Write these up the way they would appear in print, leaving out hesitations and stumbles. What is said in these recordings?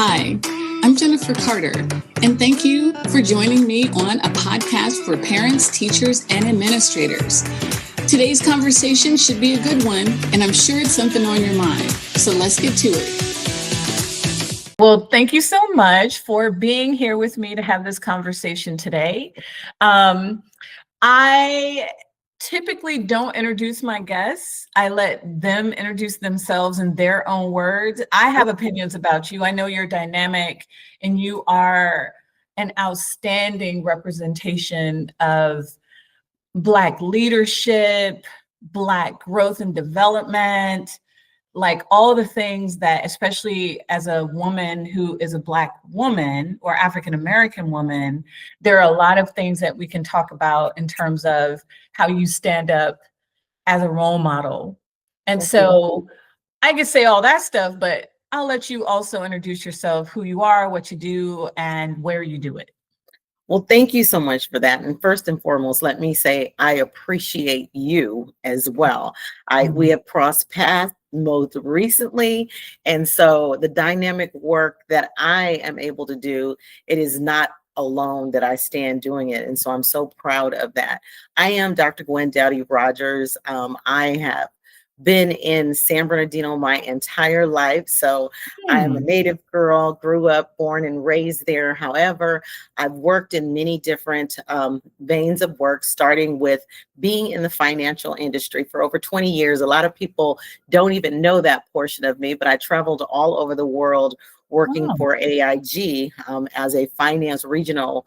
Hi, I'm Jennifer Carter, and thank you for joining me on a podcast for parents, teachers, and administrators. Today's conversation should be a good one, and I'm sure it's something on your mind. So let's get to it. Well, thank you so much for being here with me to have this conversation today. I typically don't introduce my guests. I let them introduce themselves in their own words. I have opinions about you. I know you're dynamic and you are an outstanding representation of Black leadership, Black growth and development, like all the things that, especially as a woman who is a Black woman or African-American woman, there are a lot of things that we can talk about in terms of how you stand up as a role model. And so I could say all that stuff, but I'll let you also introduce yourself, who you are, what you do, and where you do it. Well, thank you so much for that. And first and foremost, let me say I appreciate you as well. We have crossed paths most recently. And so the dynamic work that I am able to do, it is not alone that I stand doing it. And so I'm so proud of that. I am Dr. Gwen Dowdy Rodgers. I have been in San Bernardino my entire life. So I am a native girl, grew up, born and raised there. However, I've worked in many different veins of work, starting with being in the financial industry for over 20 years. A lot of people don't even know that portion of me, but I traveled all over the world working for AIG as a finance regional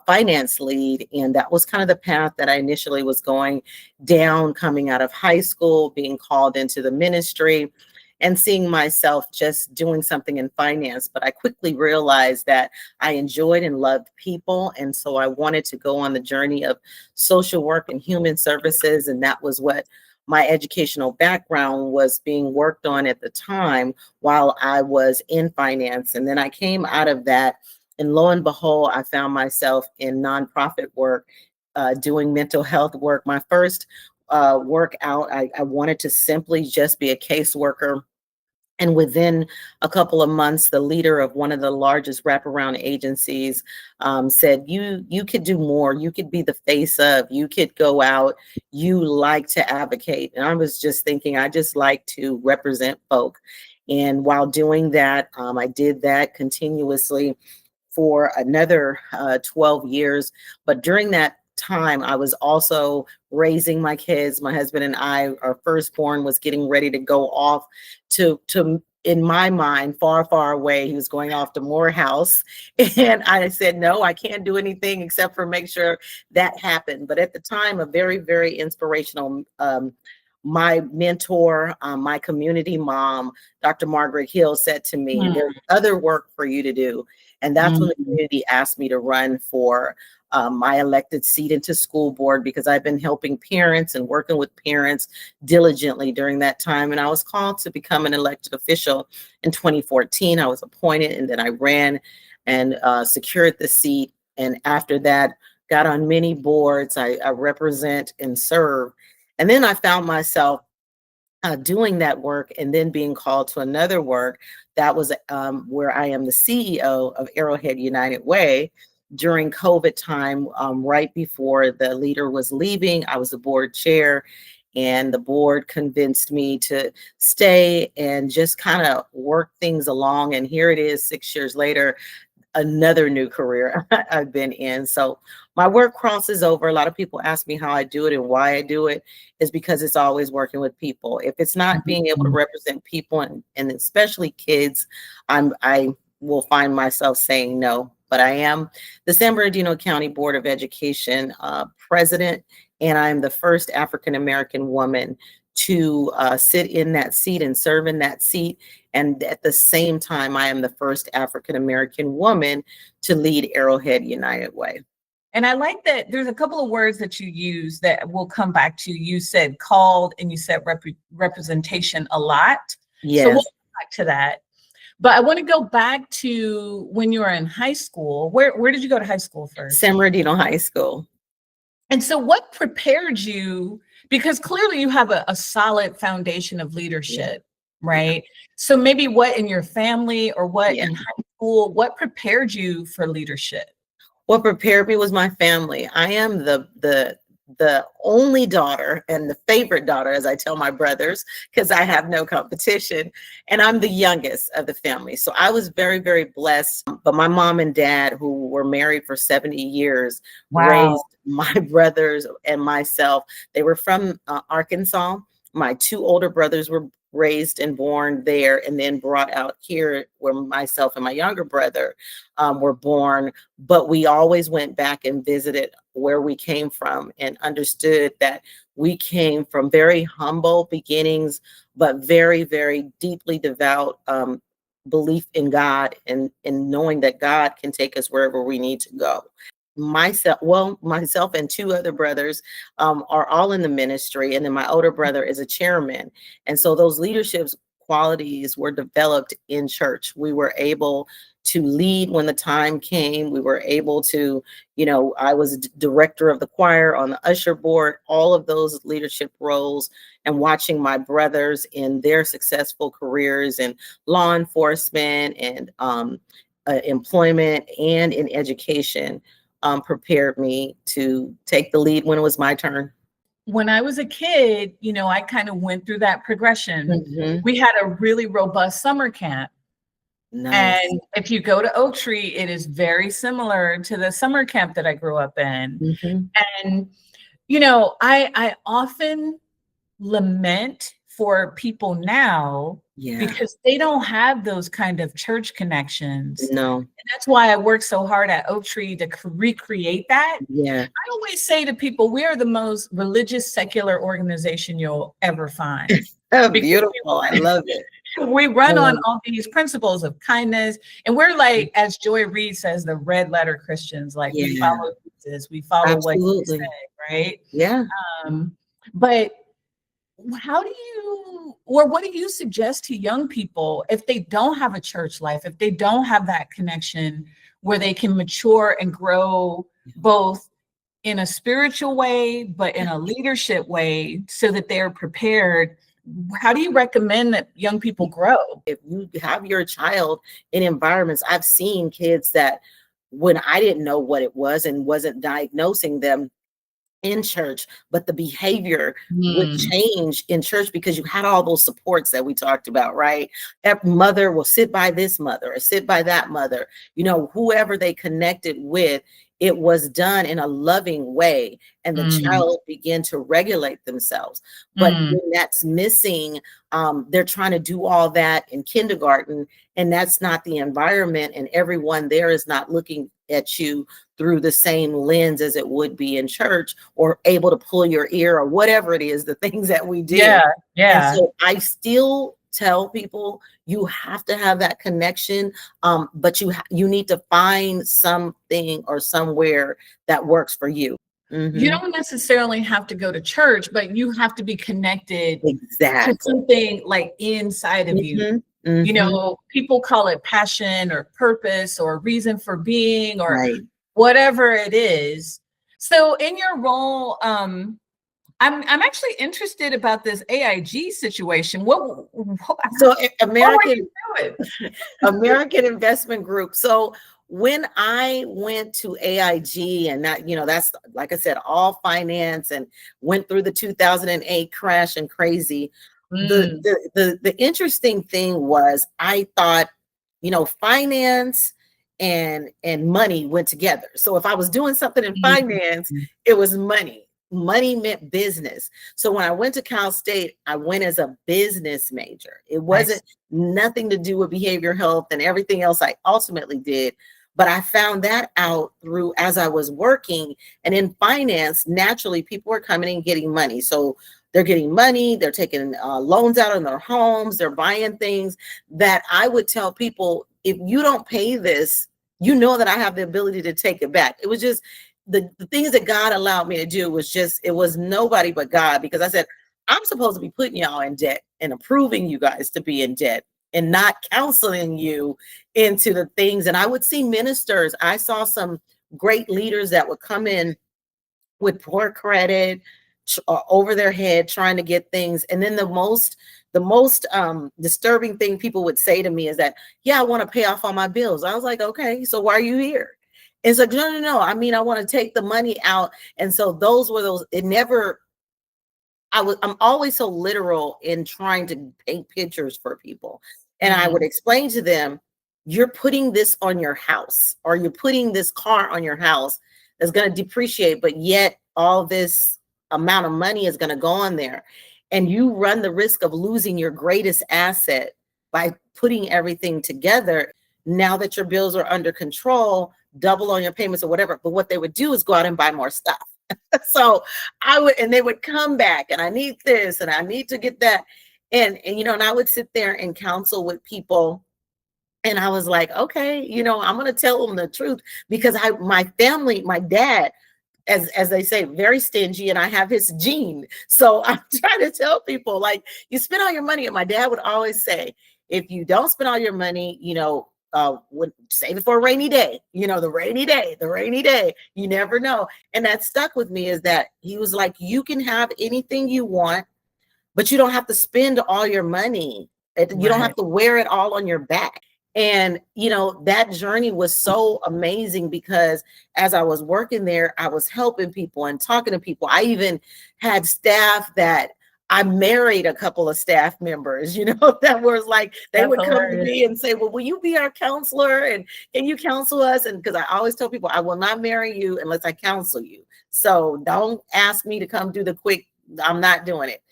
finance lead. And that was kind of the path that I initially was going down, coming out of high school, being called into the ministry and seeing myself just doing something in finance. But I quickly realized that I enjoyed and loved people. And so I wanted to go on the journey of social work and human services. And that was what my educational background was being worked on at the time while I was in finance. And then I came out of that, and lo and behold, I found myself in nonprofit work, doing mental health work. My first workout, I wanted to simply just be a caseworker. And within a couple of months, the leader of one of the largest wraparound agencies said, you could do more. You could be the face of, you could go out, you like to advocate. And I was just thinking, I just like to represent folk. And while doing that, I did that continuously for another 12 years. But during that time, I was also raising my kids. My husband and I, our firstborn was getting ready to go off to in my mind, far, far away. He was going off to Morehouse. And I said, no, I can't do anything except for make sure that happened. But at the time, a very, very inspirational, my mentor, my community mom, Dr. Margaret Hill, said to me, there's other work for you to do. And that's when the community asked me to run for my elected seat into school board, because I've been helping parents and working with parents diligently during that time. And I was called to become an elected official in 2014. I was appointed, and then I ran and secured the seat. And after that, got on many boards. I represent and serve. And then I found myself doing that work and then being called to another work. That was where I am the CEO of Arrowhead United Way. During COVID time, right before the leader was leaving, I was the board chair, and the board convinced me to stay and just kind of work things along. And here it is, 6 years later, another new career I've been in. So my work crosses over. A lot of people ask me how I do it and why I do it, is because it's always working with people. If it's not being able to represent people and especially kids, I will find myself saying no. But I am the San Bernardino County Board of Education president, and I'm the first African-American woman to sit in that seat and serve in that seat. And at the same time, I am the first African-American woman to lead Arrowhead United Way. And I like that there's a couple of words that you use that we'll come back to. You said called and you said representation a lot. Yes. So we'll come back to that. But I want to go back to when you were in high school. Where did you go to high school first? San Bernardino High School. And so what prepared you? Because clearly you have a solid foundation of leadership, right? So maybe what in your family or what in high school, what prepared you for leadership? What prepared me was my family. I am the only daughter and the favorite daughter, as I tell my brothers, because I have no competition. And I'm the youngest of the family. So I was very, very blessed. But my mom and dad, who were married for 70 years, raised my brothers and myself. They were from Arkansas. My two older brothers were raised and born there and then brought out here, where myself and my younger brother were born. But we always went back and visited where we came from and understood that we came from very humble beginnings, but very, very deeply devout belief in God and knowing that God can take us wherever we need to go. Myself and two other brothers are all in the ministry, and then my older brother is a chairman. And so those leadership qualities were developed in church. We were able to lead when the time came. We were able to, I was director of the choir, on the usher board, all of those leadership roles, and watching my brothers in their successful careers in law enforcement and employment and in education prepared me to take the lead when it was my turn. When I was a kid, I kind of went through that progression. Mm-hmm. We had a really robust summer camp. Nice. And if you go to Oak Tree, it is very similar to the summer camp that I grew up in. Mm-hmm. And, I often lament for people now because they don't have those kind of church connections. No. And that's why I work so hard at Oak Tree to recreate that. Yeah. I always say to people, we are the most religious secular organization you'll ever find. Beautiful. I love it. We run on all these principles of kindness, and we're like, as Joy Reid says, the red letter Christians. Like we follow Jesus, we follow what he said, right? Yeah. But how do you, or what do you suggest to young people if they don't have a church life, if they don't have that connection where they can mature and grow both in a spiritual way, but in a leadership way, so that they're prepared? How do you recommend that young people grow? If you have your child in environments, I've seen kids that when I didn't know what it was and wasn't diagnosing them in church, but the behavior would change in church because you had all those supports that we talked about, right? That mother will sit by this mother or sit by that mother, whoever they connected with. It was done in a loving way, and the child began to regulate themselves. But when that's missing, they're trying to do all that in kindergarten, and that's not the environment, and everyone there is not looking at you through the same lens as it would be in church, or able to pull your ear, or whatever it is, the things that we do. Yeah. And so I still tell people you have to have that connection, but you need to find something or somewhere that works for you. You don't necessarily have to go to church, but you have to be connected Exactly. to something like inside of you. People call it passion or purpose or reason for being or whatever it is. So in your role, I'm actually interested about this AIG situation. So American Investment Group. So when I went to AIG, and that's, like I said, all finance, and went through the 2008 crash and crazy. The interesting thing was, I thought, finance and money went together. So if I was doing something in finance, it was money. Money meant business. So when I went to Cal State, I went as a business major. It wasn't nothing to do with behavioral health and everything else I ultimately did. But I found that out through as I was working. And in finance, naturally, people are coming and getting money. So they're getting money, they're taking loans out on their homes, they're buying things that I would tell people, if you don't pay this, that I have the ability to take it back. It was just the things that God allowed me to do it was nobody but God, because I said, I'm supposed to be putting y'all in debt and approving you guys to be in debt and not counseling you into the things. And I would see ministers. I saw some great leaders that would come in with poor credit over their head trying to get things. And then the most the most disturbing thing people would say to me is that, yeah, I want to pay off all my bills. I was like, okay, so why are you here? It's like, no. I mean, I want to take the money out. And so it never, I'm always so literal in trying to paint pictures for people. And I would explain to them, you're putting this on your house, or you're putting this car on your house that's going to depreciate, but yet all this amount of money is going to go on there. And you run the risk of losing your greatest asset by putting everything together. Now that your bills are under control, double on your payments or whatever. But what they would do is go out and buy more stuff. So and they would come back, and I need this and I need to get that. And and I would sit there and counsel with people. And I was like, okay, I'm going to tell them the truth, because my family, my dad, as they say, very stingy, and I have his gene. So I'm trying to tell people, like, you spend all your money. And my dad would always say, if you don't spend all your money, would save it for a rainy day, the rainy day, you never know. And that stuck with me, is that he was like, you can have anything you want, but you don't have to spend all your money. You don't have to wear it all on your back. And, that journey was so amazing, because as I was working there, I was helping people and talking to people. I even had staff that I married, a couple of staff members, that was like, they would come to me and say, well, will you be our counselor? And can you counsel us? And because I always tell people, I will not marry you unless I counsel you. So don't ask me to come do the quick, I'm not doing it.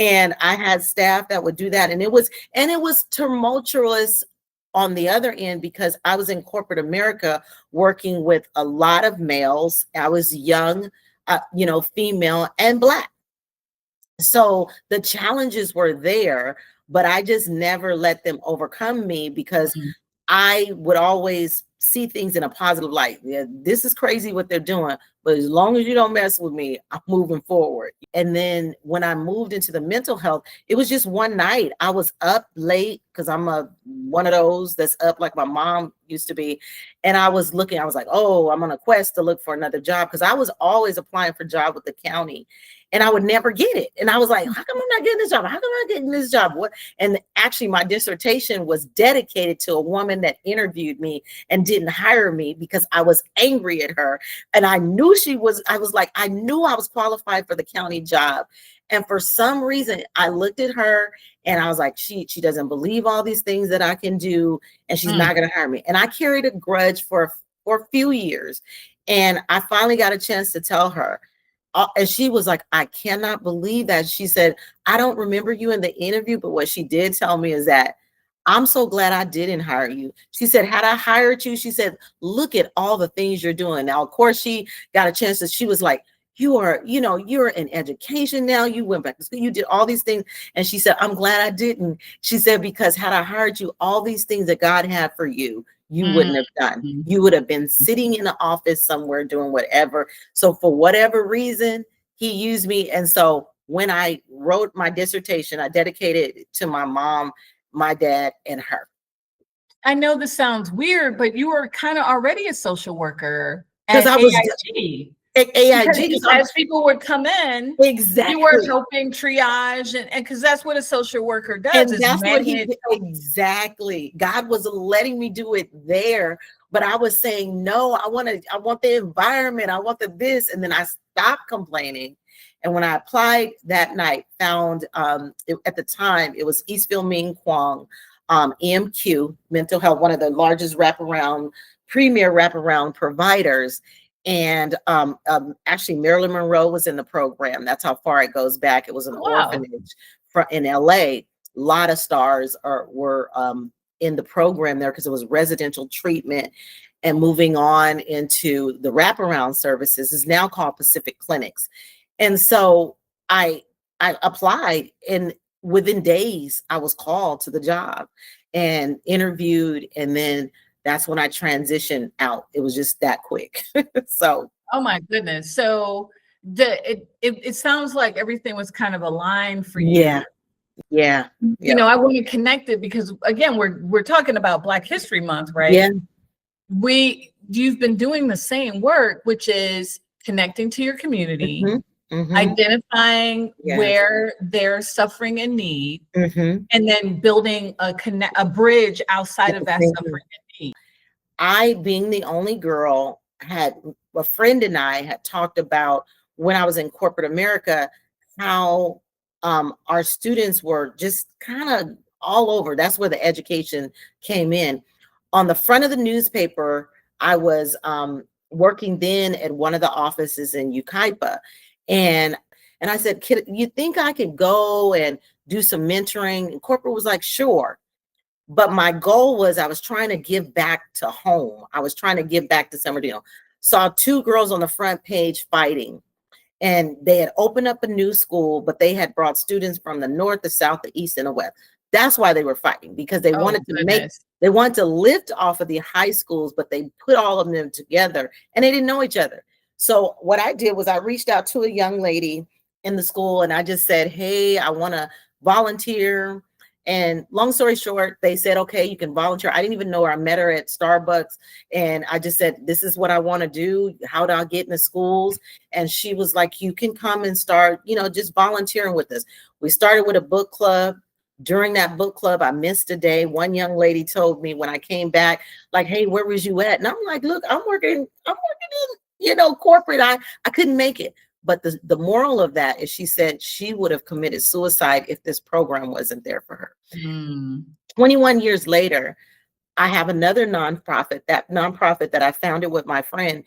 And I had staff that would do that. And it was tumultuous on the other end, because I was in corporate America working with a lot of males. I was young, female and Black. So the challenges were there, but I just never let them overcome me, because I would always see things in a positive light. Yeah, this is crazy what they're doing, but as long as you don't mess with me, I'm moving forward. And then when I moved into the mental health, it was just one night. I was up late, because I'm one of those that's up like my mom used to be. And I was like, oh, I'm on a quest to look for another job, because I was always applying for jobs with the county. And I would never get it. And I was like, how come I'm not getting this job? How come I'm not getting this job? What? And actually, my dissertation was dedicated to a woman that interviewed me and didn't hire me, because I was angry at her. And I knew I knew I was qualified for the county job. And for some reason, I looked at her and I was like, she doesn't believe all these things that I can do, and she's not going to hire me. And I carried a grudge for a few years. And I finally got a chance to tell her. And she was like, I cannot believe that. She said, I don't remember you in the interview, but what she did tell me is that, I'm so glad I didn't hire you. She said, had I hired you, she said, look at all the things you're doing. Now, of course, she got a chance to, she was like, you're in education now. You went back to school. You did all these things. And she said, I'm glad I didn't. She said, because had I hired you, all these things that God had for you, you wouldn't have done. You would have been sitting in the office somewhere doing whatever. So for whatever reason, he used me. And so when I wrote my dissertation, I dedicated it to my mom, my dad, and her. I know this sounds weird, but you were kind of already a social worker at AIG. As people would come in, exactly, you were helping triage, and because that's what a social worker does. And that's what he did. Exactly. God was letting me do it there, but I was saying no. I want the environment. I want this, and then I stopped complaining. And when I applied that night, found at the time it was Eastville Ming Kwong, EMQ Mental Health, one of the largest premier wraparound providers. And actually Marilyn Monroe was in the program. That's how far it goes back. It was an orphanage in LA. A lot of stars were in the program there, because it was residential treatment. And moving on into the wraparound services is now called Pacific Clinics. And so I applied, and within days I was called to the job and interviewed, and then that's when I transitioned out. It was just that quick. So, oh my goodness. So it sounds like everything was kind of aligned for you. Yeah. I want to connect it, because again, we're talking about Black History Month, right? Yeah. You've been doing the same work, which is connecting to your community, identifying Yes. where they're suffering and need, Mm-hmm. and then building a bridge outside of that suffering and need. I, being the only girl, had a friend and I had talked about when I was in corporate America, how our students were just kind of all over. That's where the education came in. On the front of the newspaper, I was working then at one of the offices in Ukaipa. And I said, "Kid, you think I could go and do some mentoring?" And corporate was like, "Sure." But my goal was I was trying to give back to home. I was trying to give back to San Bernardino. Saw two girls on the front page fighting, and they had opened up a new school, but they had brought students from the north, the south, the east, and the west. That's why they were fighting, because they wanted to lift off of the high schools, but they put all of them together and they didn't know each other. So what I did was I reached out to a young lady in the school and I just said, "Hey, I want to volunteer." And long story short, they said, "Okay, you can volunteer." I didn't even know her. I met her at Starbucks. And I just said, "This is what I want to do. How do I get in the schools?" And she was like, "You can come and start, just volunteering with us." We started with a book club. During that book club, I missed a day. One young lady told me when I came back, like, "Hey, where was you at?" And I'm like, "Look, I'm working in, corporate. I couldn't make it." But the moral of that is she said she would have committed suicide if this program wasn't there for her. 21 years later, I have another nonprofit. That nonprofit that I founded with my friend,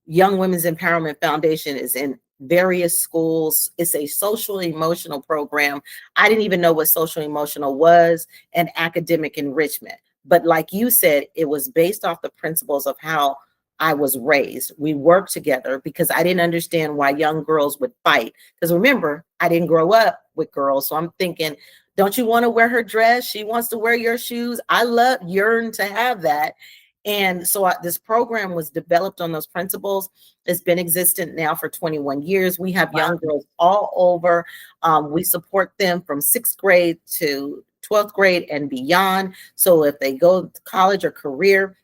Young Women's Empowerment Foundation, is in various schools. It's a social emotional program. I didn't even know what social emotional was, and academic enrichment. But like you said, it was based off the principles of how I was raised. We worked together because I didn't understand why young girls would fight. Because remember, I didn't grow up with girls. So I'm thinking, don't you want to wear her dress? She wants to wear your shoes. I yearn to have that. And so this program was developed on those principles. It's been existent now for 21 years. We have young girls all over. We support them from 6th grade to 12th grade and beyond. So if they go to college or career,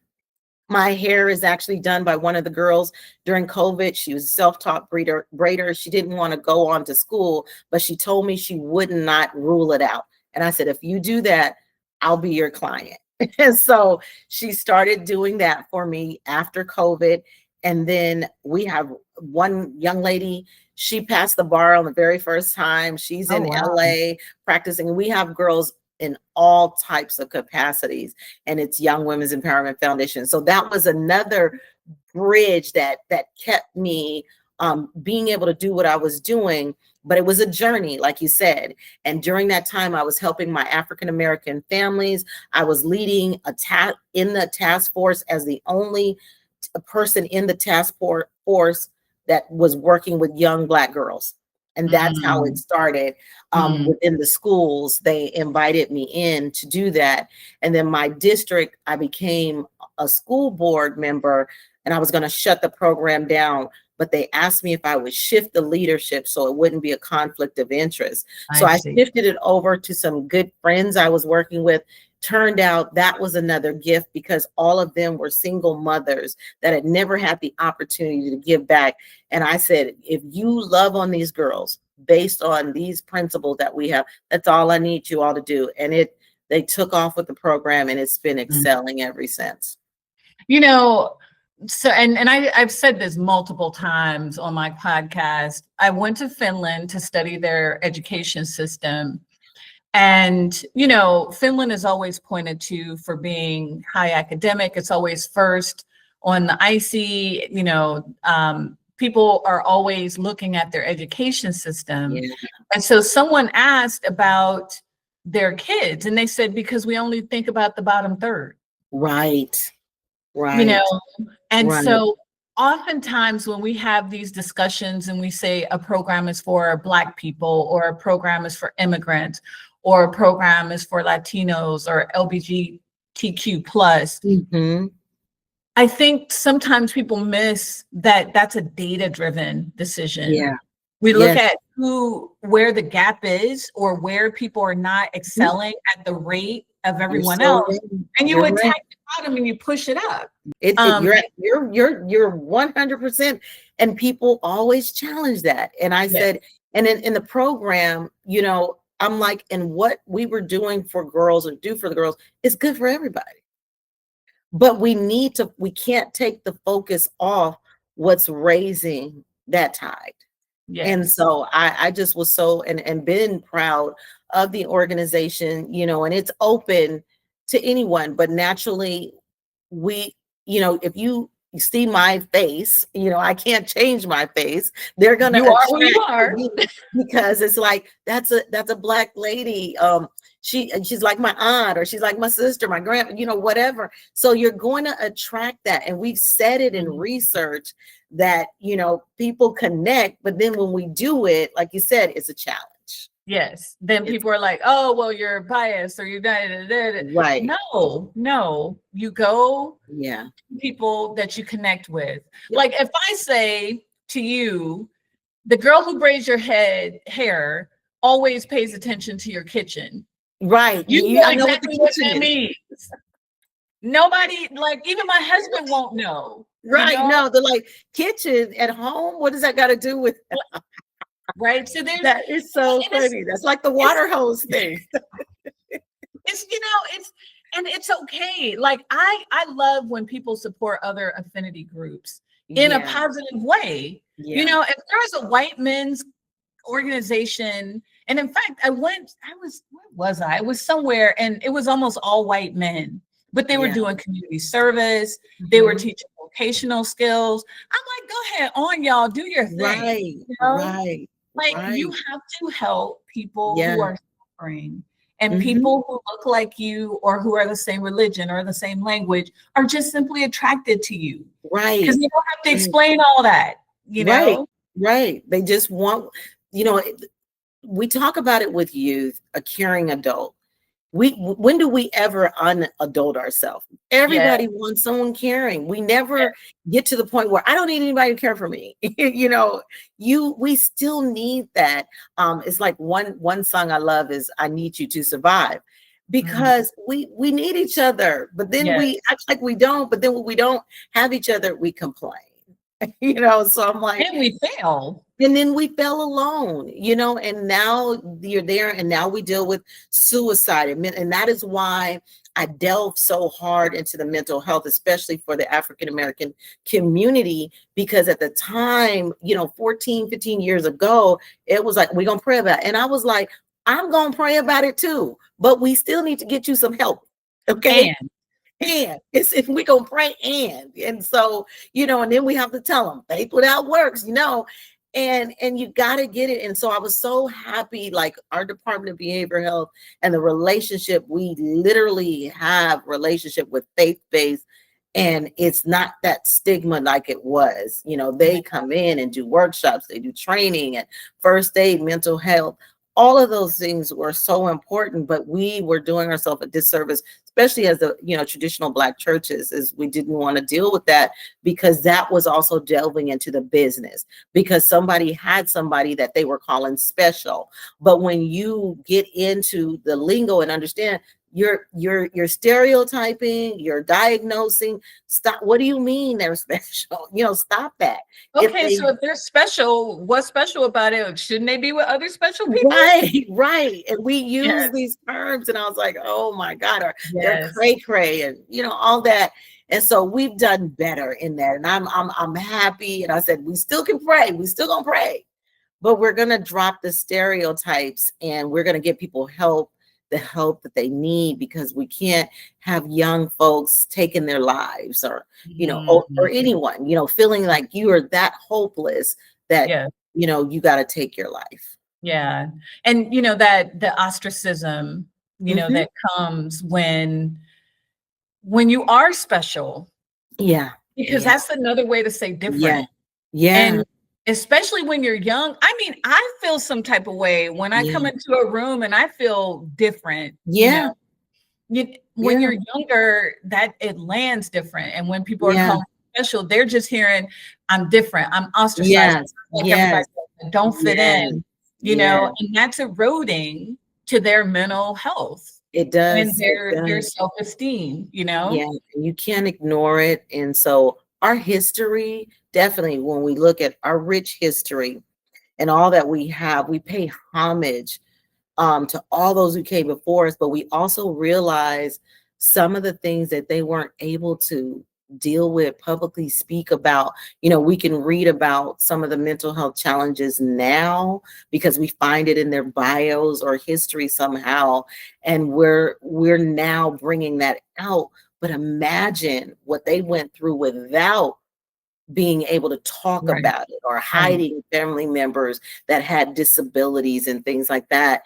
my hair is actually done by one of the girls during COVID. She was a self-taught braider. She didn't want to go on to school, but she told me she would not rule it out. And I said, "If you do that, I'll be your client." And so she started doing that for me after COVID. And then we have one young lady, she passed the bar on the very first time. She's in LA practicing. We have girls in all types of capacities, and it's Young Women's Empowerment Foundation. So that was another bridge that kept me being able to do what I was doing. But it was a journey, like you said. And during that time, I was helping my African-American families. I was leading in the task force as the only person in the task force that was working with young Black girls. And that's how it started. Within the schools, they invited me in to do that. And then my district, I became a school board member, and I was going to shut the program down. But they asked me if I would shift the leadership so it wouldn't be a conflict of interest. So I shifted it over to some good friends I was working with. Turned out that was another gift, because all of them were single mothers that had never had the opportunity to give back. And I said, "If you love on these girls based on these principles that we have, that's all I need you all to do." And they took off with the program, and it's been excelling ever since. So, and I've said this multiple times on my podcast. I went to Finland to study their education system. And, Finland is always pointed to for being high academic. It's always first on the IC, people are always looking at their education system. Yeah. And so someone asked about their kids, and they said, because we only think about the bottom third. Right. And so oftentimes when we have these discussions and we say a program is for Black people, or a program is for immigrants, or a program is for Latinos or LGBTQ plus, I think sometimes people miss that that's a data-driven decision. Yeah. We look at where the gap is, or where people are not excelling at the rate of everyone else, and you attack the bottom and you push it up. You're 100%. And people always challenge that. And I said, and in the program, you know, I'm like, and what we were doing for girls and do for the girls is good for everybody. But we can't take the focus off what's raising that tide. And so I just was so, and been proud of the organization, you know, and it's open to anyone, but naturally we, you know, if you see my face, you know, I can't change my face. They're going to You are who you are. because it's like, that's a Black lady. She's like my aunt, or she's like my sister, my grandma, you know, whatever. So you're going to attract that. And we've said it in research that, you know, people connect, but then when we do it, like you said, it's a challenge. Yes. Then people are like, oh, well, you're biased, or you're right. No, you go to people that you connect with. Like if I say to you, the girl who braids your hair always pays attention to your kitchen. Right. You know exactly what that means. Nobody, like even my husband won't know. Right. You know? No, they're like, kitchen at home. What does that got to do with that? Right. So that is so funny. That's like the water hose thing. It's, you know, it's okay. Like I love when people support other affinity groups in a positive way. You know, if there's a white men's organization, and in fact, I was somewhere and it was almost all white men, but they were doing community service. They were teaching vocational skills. I'm like, go ahead on, y'all, do your thing. Right. You know? Right. Like you have to help people who are suffering, and Mhm. people who look like you or who are the same religion or the same language are just simply attracted to you. Right. Because you don't have to explain all that, you know? Right. They just want, you know, we talk about it with youth, a caring adult. When do we ever unadult ourselves? Everybody wants someone caring. We never get to the point where I don't need anybody to care for me. You know, we still need that. It's like one song I love is "I Need You to Survive," because we need each other. But then we act like we don't. But then when we don't have each other, we complain. You know, so I'm like, and we fail. And then we fell alone, you know, and now you're there, and now we deal with suicide. And that is why I delve so hard into the mental health, especially for the African-American community, because at the time, you know, 14, 15 years ago, it was like, we're going to pray about it. And I was like, I'm going to pray about it too, but we still need to get you some help. Okay. And it's if we gonna pray and so, you know, and then we have to tell them faith without works, you know, and you got to get it. And so I was so happy, like our Department of Behavioral Health and the relationship, we literally have relationship with faith-based, and it's not that stigma like it was. You know, they come in and do workshops, they do training and first aid, mental health. All of those things were so important, but we were doing ourselves a disservice, especially as the, you know, traditional Black churches, is we didn't want to deal with that, because that was also delving into the business, because somebody had somebody that they were calling special. But when you get into the lingo and understand, you're stereotyping, you're diagnosing. Stop. What do you mean they're special? You know, stop that. Okay, so if they're special, what's special about it? Shouldn't they be with other special people? Right. And we use these terms, and I was like, oh my God, or they're cray, and you know, all that. And so we've done better in that. And I'm happy. And I said, we still can pray. We still gonna pray, but we're gonna drop the stereotypes, and we're gonna give people the help that they need, because we can't have young folks taking their lives, or, you know, or anyone, you know, feeling like you are that hopeless that, you know, you got to take your life. Yeah. And, you know, that the ostracism, you know, that comes when you are special. Yeah. Because that's another way to say different. Yeah. And especially when you're young. I mean, I feel some type of way when I come into a room and I feel different. Yeah. You know? When you're younger, that it lands different. And when people are called special, they're just hearing, I'm different. I'm ostracized. Like everybody else. Don't fit in, you know, and that's eroding to their mental health. It does. And their self-esteem, you know? Yeah. And you can't ignore it. And so our history definitely, when we look at our rich history and all that we have, we pay homage to all those who came before us, but we also realize some of the things that they weren't able to deal with, publicly speak about. We can read about some of the mental health challenges now because we find it in their bios or history somehow, and we're now bringing that out. But imagine what they went through without being able to talk Right. about it, or Right. hiding family members that had disabilities and things like that.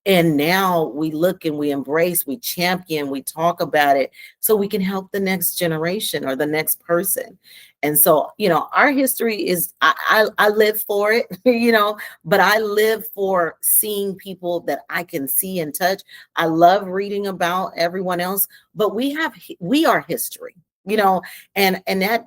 And now we look and we embrace, we champion, we talk about it so we can help the next generation or the next person. And so, our history is, I live for it, but I live for seeing people that I can see and touch. I love reading about everyone else, but we are history, and that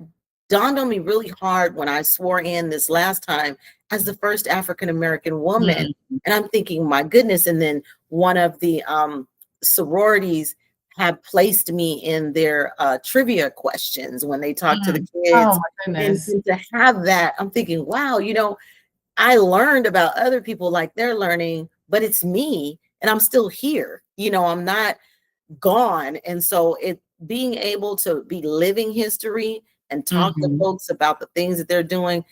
dawned on me really hard when I swore in this last time as the first African-American woman. And I'm thinking, my goodness. And then one of the sororities had placed me in their trivia questions when they talked to the kids. Oh my goodness. And to have that, I'm thinking, wow, I learned about other people like they're learning, but it's me and I'm still here. I'm not gone. And so being able to be living history and talk to folks about the things that they're doing,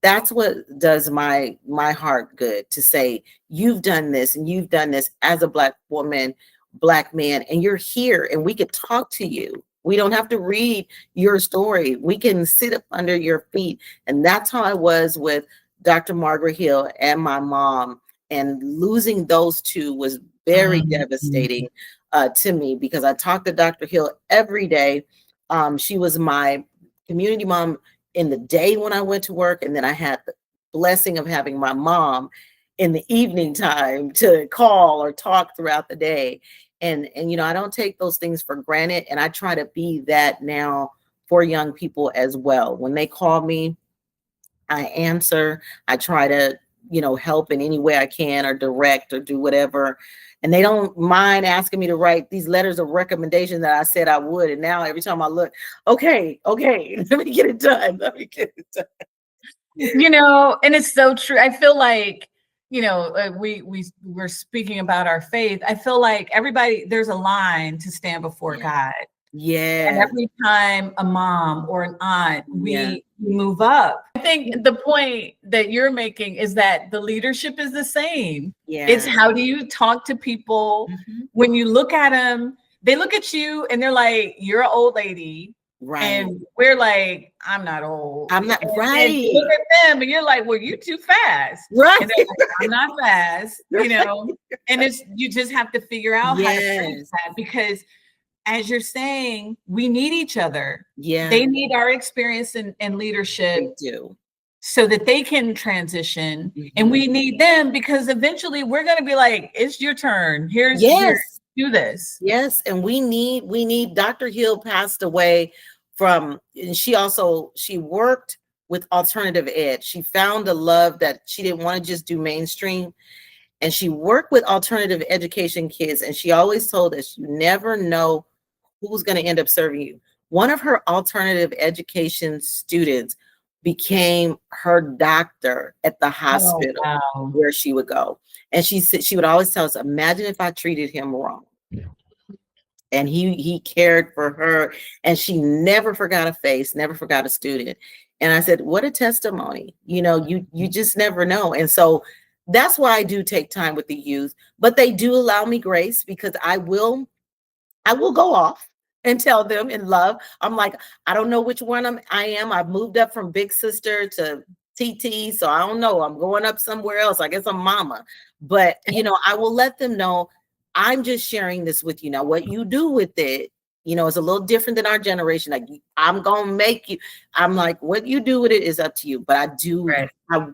that's what does my heart good, to say, you've done this and you've done this as a Black woman, Black man, and you're here and we could talk to you. We don't have to read your story. We can sit up under your feet. And that's how I was with Dr. Margaret Hill and my mom. And losing those two was very devastating to me, because I talked to Dr. Hill every day. She was my community mom in the day when I went to work, and then I had the blessing of having my mom in the evening time to call or talk throughout the day. And I don't take those things for granted, and I try to be that now for young people as well. When they call me, I answer. I try to help in any way I can, or direct, or do whatever. And they don't mind asking me to write these letters of recommendation that I said I would. And now every time I look, okay, let me get it done. And it's so true. I feel like, we're speaking about our faith. I feel like there's a line to stand before God. Yeah. And every time a mom or an aunt, we move up. I think the point that you're making is that the leadership is the same. Yeah. It's how do you talk to people when you look at them, they look at you and they're like, you're an old lady. Right. And we're like, I'm not old. I'm not, right. And you look at them and you're like, well, you too fast. Right. And they're like, I'm not fast, and you just have to figure out how to face that, because as you're saying, we need each other. Yeah. They need our experience and leadership. They do. So that they can transition. And we need them, because eventually we're going to be like, it's your turn. Here, do this. Yes. And we need Dr. Hill passed away and she worked with alternative ed. She found a love that she didn't want to just do mainstream. And she worked with alternative education kids. And she always told us, you never know who's going to end up serving you. One of her alternative education students became her doctor at the hospital where she would go. And she said, she would always tell us, imagine if I treated him wrong. And he cared for her, and she never forgot a face, never forgot a student. And I said, what a testimony. You just never know. And so that's why I do take time with the youth, but they do allow me grace, because I will go off and tell them in love. I'm like, I don't know which one I am. I've moved up from big sister to TT. So I don't know. I'm going up somewhere else. I guess I'm mama. But, I will let them know, I'm just sharing this with you. Now, what you do with it, it's a little different than our generation. Like, I'm going to make you, I'm like, what you do with it is up to you. But I do,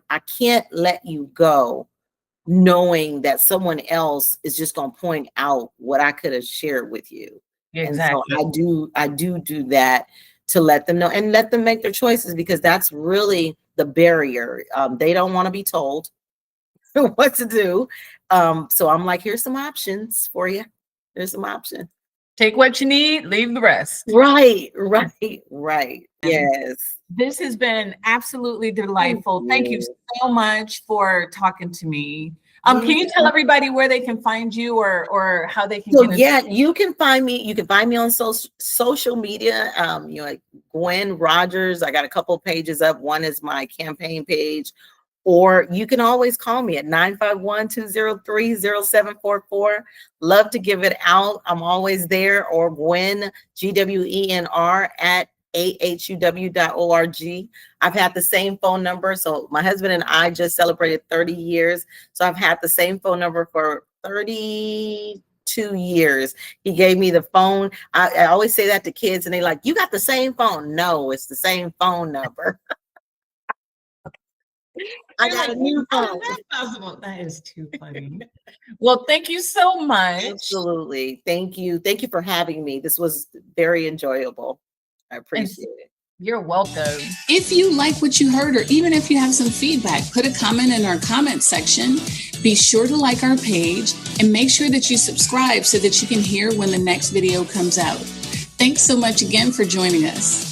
I can't let you go knowing that someone else is just going to point out what I could have shared with you. Exactly. And so I do that to let them know and let them make their choices, because that's really the barrier. They don't want to be told what to do. So I'm like, here's some options for you. There's some options. Take what you need, leave the rest. Right. Yes. This has been absolutely delightful. Thank you so much for talking to me. Can you tell everybody where they can find you or how they can So get in? yeah, you can find me. You can find me on social media. Like Gwen Rodgers. I got a couple of pages up. One is my campaign page, or you can always call me at 951-203-0744. Love to give it out. I'm always there. Or Gwen, GWENR at ahuw.org. I've had the same phone number. So my husband and I just celebrated 30 years. So I've had the same phone number for 32 years. He gave me the phone. I always say that to kids and they're like, you got the same phone. No, it's the same phone number. I got a new phone. That's possible. That is too funny. Well, thank you so much. Absolutely. Thank you. Thank you for having me. This was very enjoyable. I appreciate it. You're welcome. If you like what you heard, or even if you have some feedback, put a comment in our comment section. Be sure to like our page and make sure that you subscribe so that you can hear when the next video comes out. Thanks so much again for joining us.